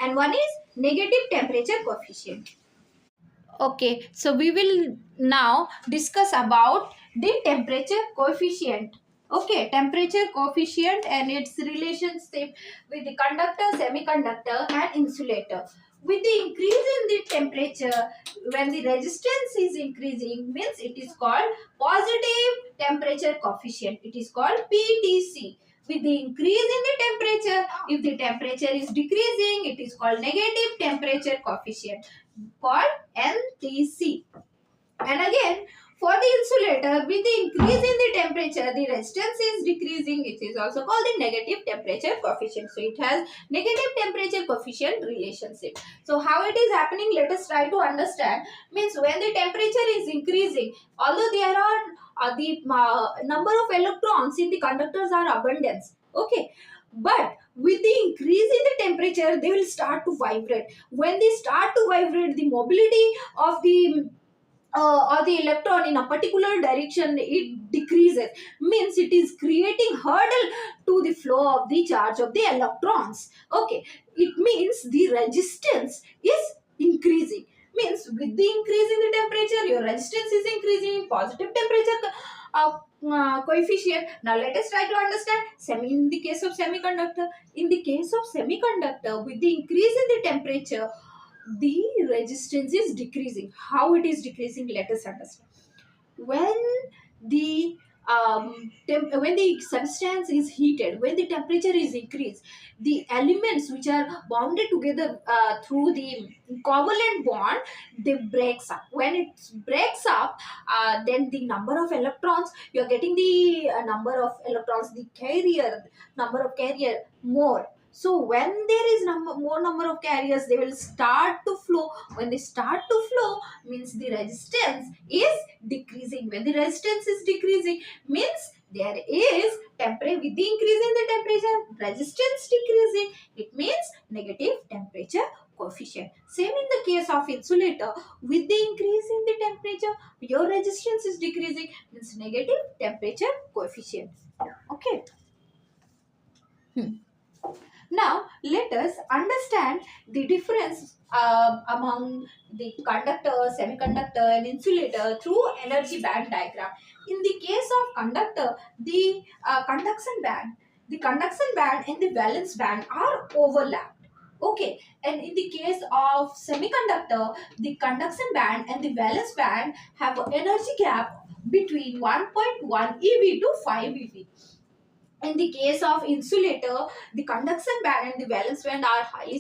and one is negative temperature coefficient. Okay, so we will now discuss about the temperature coefficient. Okay, temperature coefficient and its relationship with the conductor, semiconductor and insulator. With the increase in the temperature, when the resistance is increasing, means it is called positive temperature coefficient. It is called PTC. With the increase in the temperature, if the temperature is decreasing, it is called negative temperature coefficient, called NTC. And again, for the insulator, with the increase in the temperature, the resistance is decreasing. It is also called the negative temperature coefficient. So it has negative temperature coefficient relationship. So how it is happening, let us try to understand. Means when the temperature is increasing, although there are the number of electrons in the conductors are abundance. Okay, but with the increase in the temperature, they will start to vibrate. When they start to vibrate, the mobility of the or the electron in a particular direction, it decreases. Means it is creating hurdle to the flow of the charge of the electrons. Okay, it means the resistance is increasing. Means with the increase in the temperature, your resistance is increasing. Positive temperature coefficient. Now let us try to understand in the case of semiconductor. In the case of semiconductor, with the increase in the temperature, the resistance is decreasing. How it is decreasing, let us understand. When the when the substance is heated, when the temperature is increased, the elements which are bonded together through the covalent bond, they breaks up. When it breaks up, then the number of electrons, you are getting the number of electrons, the carrier number of carrier more. So when there is more number of carriers, they will start to flow. When they start to flow, means the resistance is decreasing. When the resistance is decreasing, means there is temperature. With the increase in the temperature, resistance decreasing. It means negative temperature coefficient. Same in the case of insulator. With the increase in the temperature, your resistance is decreasing. Means negative temperature coefficient. Okay. Now, let us understand the difference among the conductor, semiconductor and insulator through energy band diagram. In the case of conductor, the conduction band and the valence band are overlapped. Okay, and in the case of semiconductor, the conduction band and the valence band have an energy gap between 1.1 eV to 5 eV. In the case of insulator, the conduction band and the valence band are highly